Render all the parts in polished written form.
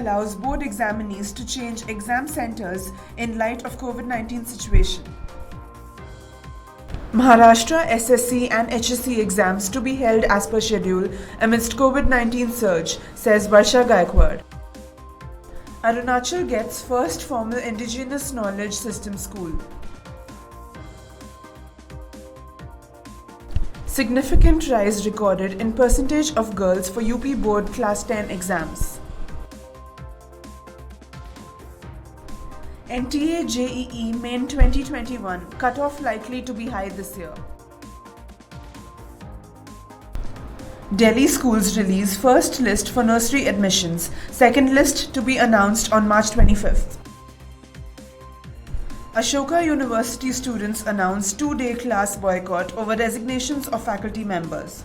allows board examinees to change exam centers in light of COVID-19 situation. Maharashtra SSC and HSC exams to be held as per schedule amidst COVID-19 surge, says Varsha Gaikwad. Arunachal gets first formal indigenous knowledge system school. Significant rise recorded in percentage of girls for UP Board Class 10 exams. NTA JEE Main 2021 cutoff likely to be high this year. Delhi schools release first list for nursery admissions, second list to be announced on March 25th. Ashoka University students announce 2-day class boycott over resignations of faculty members.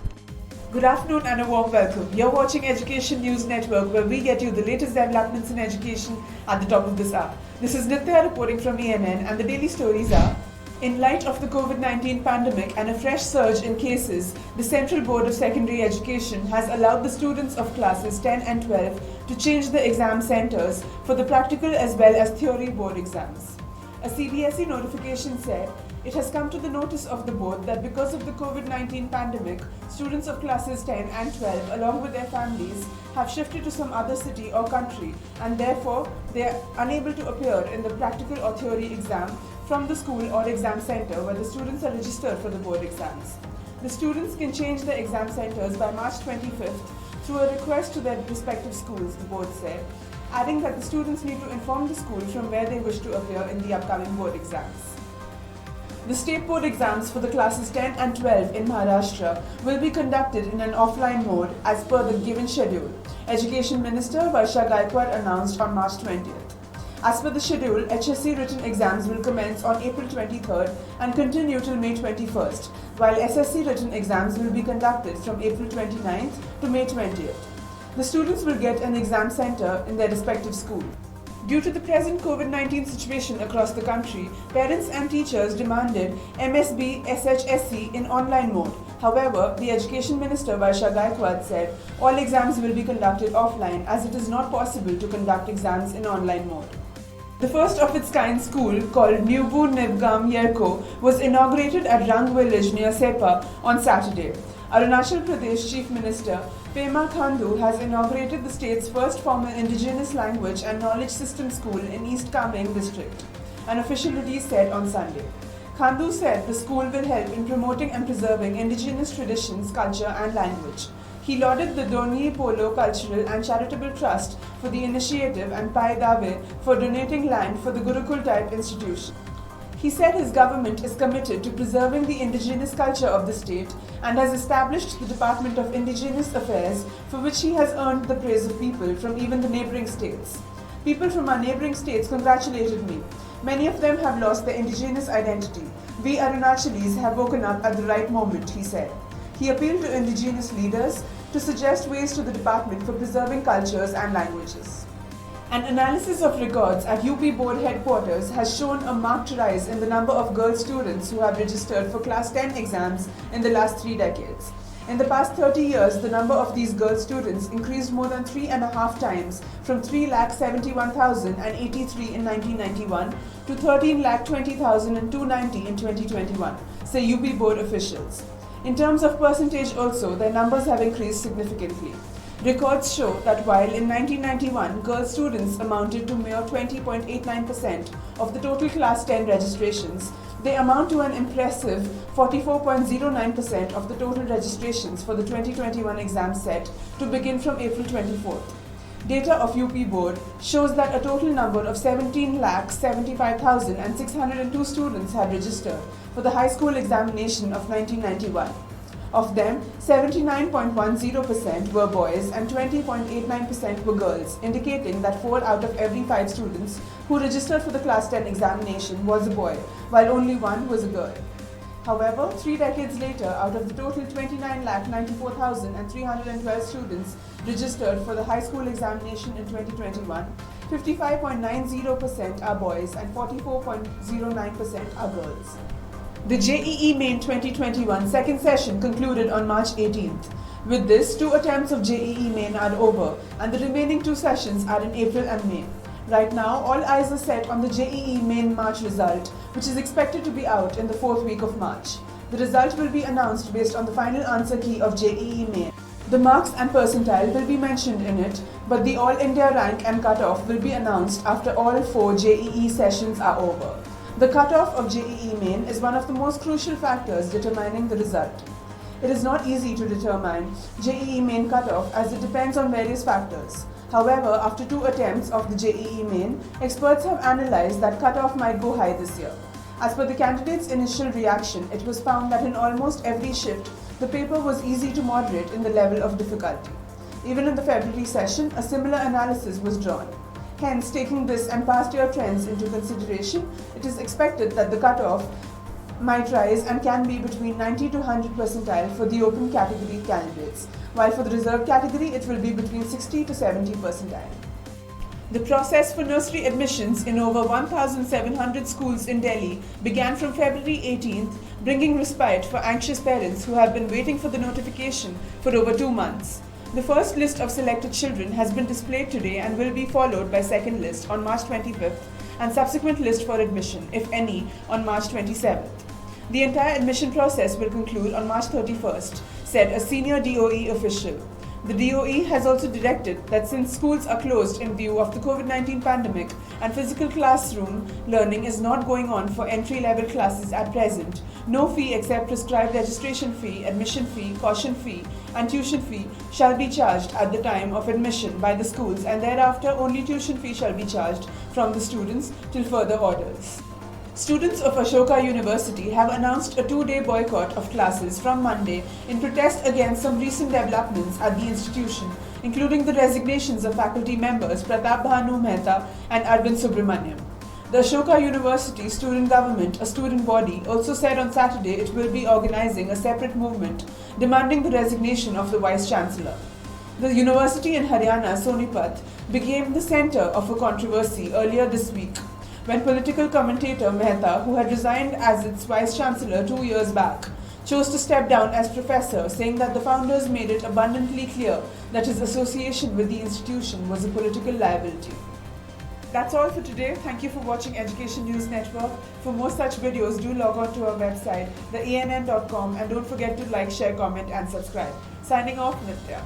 Good afternoon and a warm welcome. You're watching Education News Network, where we get you the latest developments in education at the top of this hour. This is Nitya reporting from ENN, and the daily stories are: in light of the COVID-19 pandemic and a fresh surge in cases, the Central Board of Secondary Education has allowed the students of classes 10 and 12 to change the exam centers for the practical as well as theory board exams. A CBSE notification said it has come to the notice of the board that because of the COVID-19 pandemic, students of classes 10 and 12 along with their families have shifted to some other city or country, and therefore they are unable to appear in the practical or theory exam from the school or exam center where the students are registered for the board exams. The students can change their exam centers by March 25th through a request to their respective schools, the board said, adding that the students need to inform the school from where they wish to appear in the upcoming board exams. The state board exams for the classes 10 and 12 in Maharashtra will be conducted in an offline mode as per the given schedule, Education Minister Varsha Gaikwad announced on March 20th. As per the schedule, HSC written exams will commence on April 23rd and continue till May 21st, while SSC written exams will be conducted from April 29th to May 20th. The students will get an exam center in their respective school. Due to the present COVID-19 situation across the country, parents and teachers demanded MSB SHSC in online mode. However, the Education Minister Varsha Gaikwad said all exams will be conducted offline as it is not possible to conduct exams in online mode. The first of its kind school, called Nubu Nivgam Yerko, was inaugurated at Rang village near Sepa on Saturday. Arunachal Pradesh Chief Minister Pema Khandu has inaugurated the state's first formal indigenous language and knowledge system school in East Kameng district, an official release said on Sunday. Khandu said the school will help in promoting and preserving indigenous traditions, culture and language. He lauded the Doni Polo Cultural and Charitable Trust for the initiative and Pai Dave for donating land for the Gurukul type institution. He said his government is committed to preserving the indigenous culture of the state and has established the Department of Indigenous Affairs, for which he has earned the praise of people from even the neighboring states. People from our neighboring states congratulated me. Many of them have lost their indigenous identity. We Arunachalis have woken up at the right moment, he said. He appealed to indigenous leaders to suggest ways to the department for preserving cultures and languages. An analysis of records at UP Board headquarters has shown a marked rise in the number of girl students who have registered for Class 10 exams in the last 3 decades. In the past 30 years, the number of these girl students increased more than 3.5 times, from 3,71,083 in 1991 to 13,20,290 in 2021, say UP Board officials. In terms of percentage also, their numbers have increased significantly. Records show that while in 1991 girl students amounted to mere 20.89% of the total Class 10 registrations, they amount to an impressive 44.09% of the total registrations for the 2021 exam set to begin from April 24th. Data of UP Board shows that a total number of 17,75,602 students had registered for the high school examination of 1991. Of them, 79.10% were boys and 20.89% were girls, indicating that 4 out of every 5 students who registered for the Class 10 examination was a boy, while only 1 was a girl. However, 3 decades later, out of the total 29,94,312 students registered for the high school examination in 2021, 55.90% are boys and 44.09% are girls. The JEE Main 2021 second session concluded on March 18th. With this, 2 attempts of JEE Main are over and the remaining 2 sessions are in April and May. Right now, all eyes are set on the JEE Main March result, which is expected to be out in the 4th week of March. The result will be announced based on the final answer key of JEE Main. The marks and percentile will be mentioned in it, but the All India rank and cutoff will be announced after all 4 JEE sessions are over. The cutoff of JEE Main is one of the most crucial factors determining the result. It is not easy to determine JEE Main cutoff as it depends on various factors. However, after 2 attempts of the JEE Main, experts have analysed that cutoff might go high this year. As per the candidates' initial reaction, it was found that in almost every shift, the paper was easy to moderate in the level of difficulty. Even in the February session, a similar analysis was drawn. Hence, taking this and past year trends into consideration, it is expected that the cutoff might rise and can be between 90 to 100 percentile for the open category candidates, while for the reserved category it will be between 60 to 70 percentile. The process for nursery admissions in over 1,700 schools in Delhi began from February 18th, bringing respite for anxious parents who have been waiting for the notification for over 2 months. The first list of selected children has been displayed today and will be followed by second list on March 25th and subsequent list for admission, if any, on March 27th. The entire admission process will conclude on March 31st, said a senior DOE official. The DOE has also directed that since schools are closed in view of the COVID-19 pandemic and physical classroom learning is not going on for entry-level classes at present, no fee except prescribed registration fee, admission fee, caution fee and tuition fee shall be charged at the time of admission by the schools, and thereafter only tuition fee shall be charged from the students till further orders. Students of Ashoka University have announced a 2-day boycott of classes from Monday in protest against some recent developments at the institution, including the resignations of faculty members Pratap Bhanu Mehta and Arvind Subramaniam. The Ashoka University Student Government, a student body, also said on Saturday it will be organizing a separate movement demanding the resignation of the Vice-Chancellor. The university in Haryana, Sonipat, became the centre of a controversy earlier this week, when political commentator Mehta, who had resigned as its vice-chancellor 2 years back, chose to step down as professor, saying that the founders made it abundantly clear that his association with the institution was a political liability. That's all for today. Thank you for watching Education News Network. For more such videos, do log on to our website, theann.com, and don't forget to like, share, comment and subscribe. Signing off, Nitya.